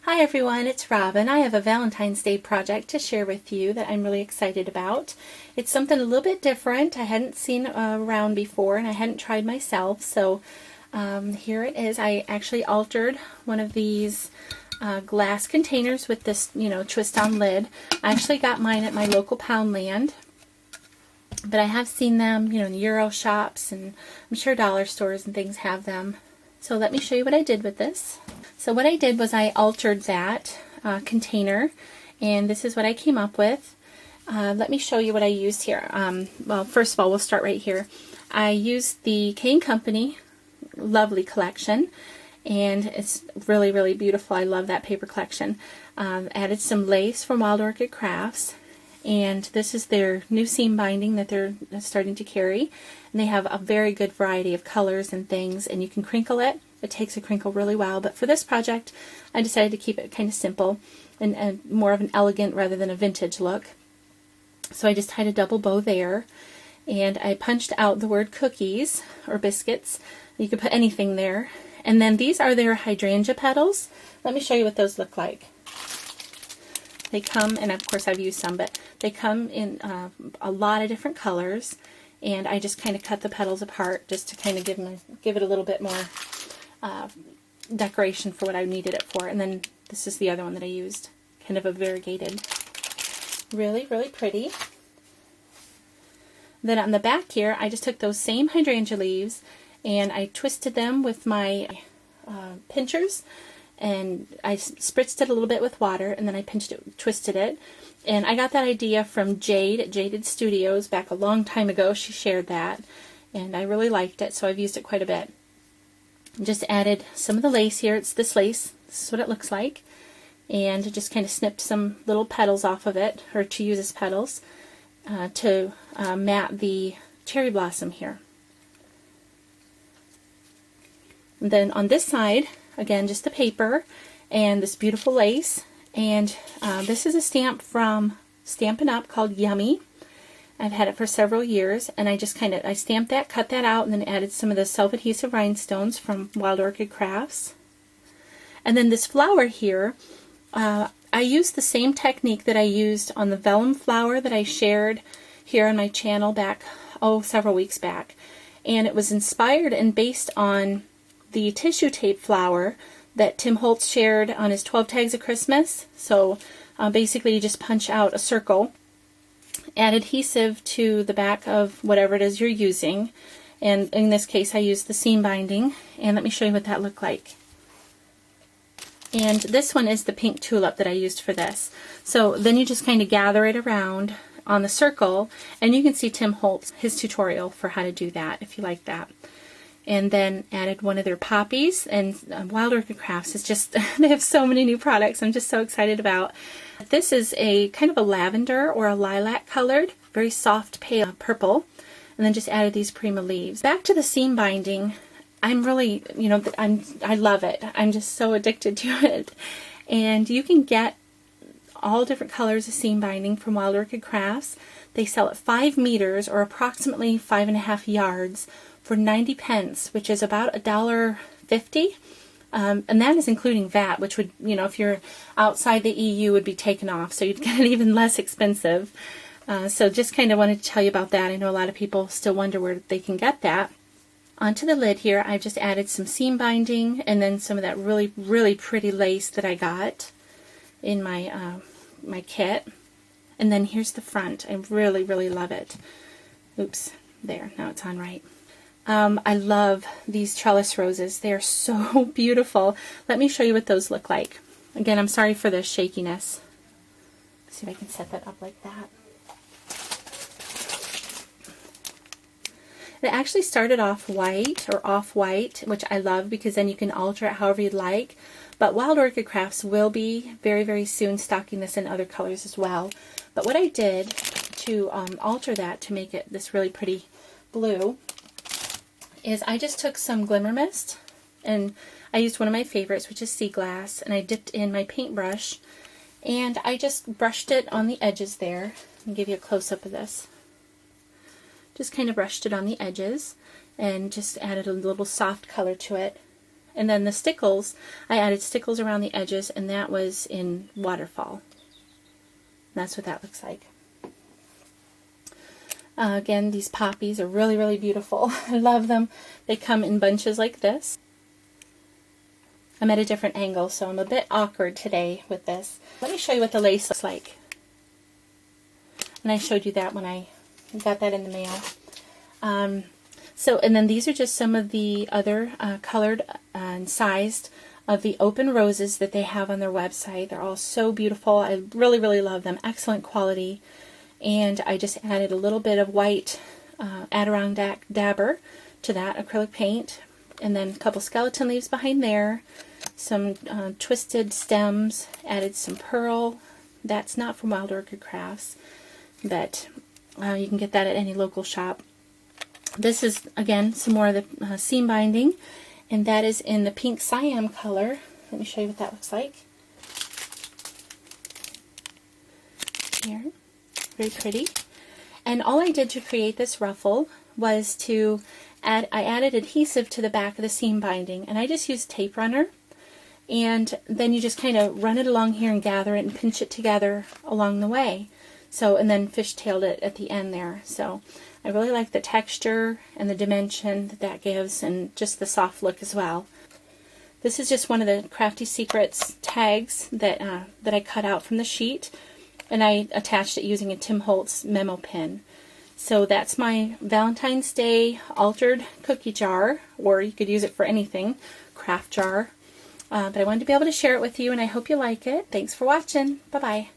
Hi everyone, it's Robin. I have a Valentine's Day project to share with you that I'm really excited about. It's something a little bit different. I hadn't seen around before and I hadn't tried myself, so here it is. I actually altered one of these glass containers with this, twist on lid. I actually got mine at my local Poundland, but I have seen them, in Euro shops, and I'm sure dollar stores and things have them. So let me show you what I did with this. So what I did was I altered that container, and this is what I came up with. Let me show you what I used here. Well, first of all, we'll start right here. I used the K&Co Lovely collection, and it's really, really beautiful. I love that paper collection. Added some lace from Wild Orchid Crafts, and this is their new seam binding that they're starting to carry. And they have a very good variety of colors and things, and you can crinkle it. It takes a crinkle really well, but for this project I decided to keep it kind of simple and more of an elegant rather than a vintage look. So I just tied a double bow there, and I punched out the word cookies or biscuits. You could put anything there. And then these are their hydrangea petals. Let me show you what those look like. They come, and of course I've used some, but they come in a lot of different colors, and I just kind of cut the petals apart just to kind of give it a little bit more decoration for what I needed it for. And then this is the other one that I used, kind of a variegated. Really, really pretty. Then on the back here, I just took those same hydrangea leaves and I twisted them with my pinchers, and I spritzed it a little bit with water, and then I twisted it. And I got that idea from Jade at Jaded Studios back a long time ago. She shared that, and I really liked it, so I've used it quite a bit. Just added some of the lace here. It's this lace. This is what it looks like. And just kind of snipped some little petals off of it, or to use as petals, to mat the cherry blossom here. And then on this side, again, just the paper and this beautiful lace. And this is a stamp from Stampin' Up! Called Yummy. I've had it for several years, and I just I stamped that, cut that out, and then added some of the self-adhesive rhinestones from Wild Orchid Crafts. And then this flower here, I used the same technique that I used on the vellum flower that I shared here on my channel back, several weeks back. And it was inspired and based on the tissue tape flower that Tim Holtz shared on his 12 Tags of Christmas. So basically you just punch out a circle, add adhesive to the back of whatever it is you're using, and in this case I used the seam binding, and let me show you what that looked like. And this one is the pink tulip that I used for this. So then you just kind of gather it around on the circle, and you can see Tim Holtz, his tutorial for how to do that if you like that. And then added one of their poppies, and Wild Orchid Crafts is just, they have so many new products I'm just so excited about. This is a kind of a lavender or a lilac colored, very soft pale purple, and then just added these Prima leaves. Back to the seam binding, I'm really, I love it. I'm just so addicted to it. And you can get all different colors of seam binding from Wild Orchid Crafts. They sell at 5 meters or approximately 5.5 yards for 90 pence, which is about $1.50. And that is including VAT, which would, if you're outside the EU, would be taken off, so you'd get it even less expensive. So just kind of wanted to tell you about that. I know a lot of people still wonder where they can get that. Onto the lid here, I've just added some seam binding and then some of that really, really pretty lace that I got in my my kit. And then here's the front. I really, really love it. Oops, there, now it's on right. I love these trellis roses. They are so beautiful. Let me show you what those look like. Again, I'm sorry for the shakiness. Let's see if I can set that up like that. It actually started off white or off-white, which I love because then you can alter it however you'd like. But Wild Orchid Crafts will be very, very soon stocking this in other colors as well. But what I did to alter that to make it this really pretty blue is I just took some glimmer mist, and I used one of my favorites, which is Sea Glass, and I dipped in my paintbrush, and I just brushed it on the edges there. I'll give you a close-up of this. Just kind of brushed it on the edges and just added a little soft color to it. And then the stickles, I added stickles around the edges, and that was in Waterfall. That's what that looks like. Again, these poppies are really, really beautiful. I love them. They come in bunches like this. I'm at a different angle, so I'm a bit awkward today with this. Let me show you what the lace looks like. And I showed you that when I got that in the mail. And then these are just some of the other colored and sized of the open roses that they have on their website. They're all so beautiful. I really, really love them. Excellent quality. And I just added a little bit of white Adirondack Dabber to that acrylic paint. And then a couple skeleton leaves behind there. Some twisted stems. Added some pearl. That's not from Wild Orchid Crafts, but you can get that at any local shop. This is, again, some more of the seam binding, and that is in the pink cyan color. Let me show you what that looks like. Here. Very pretty. And all I did to create this ruffle was to I added adhesive to the back of the seam binding, and I just used tape runner, and then you just kind of run it along here and gather it and pinch it together along the way. So, and then fishtailed it at the end there. So I really like the texture and the dimension that that gives, and just the soft look as well. This is just one of the Crafty Secrets tags that I cut out from the sheet, and I attached it using a Tim Holtz memo pin. So that's my Valentine's Day altered cookie jar, or you could use it for anything, craft jar. But I wanted to be able to share it with you, and I hope you like it. Thanks for watching. Bye-bye.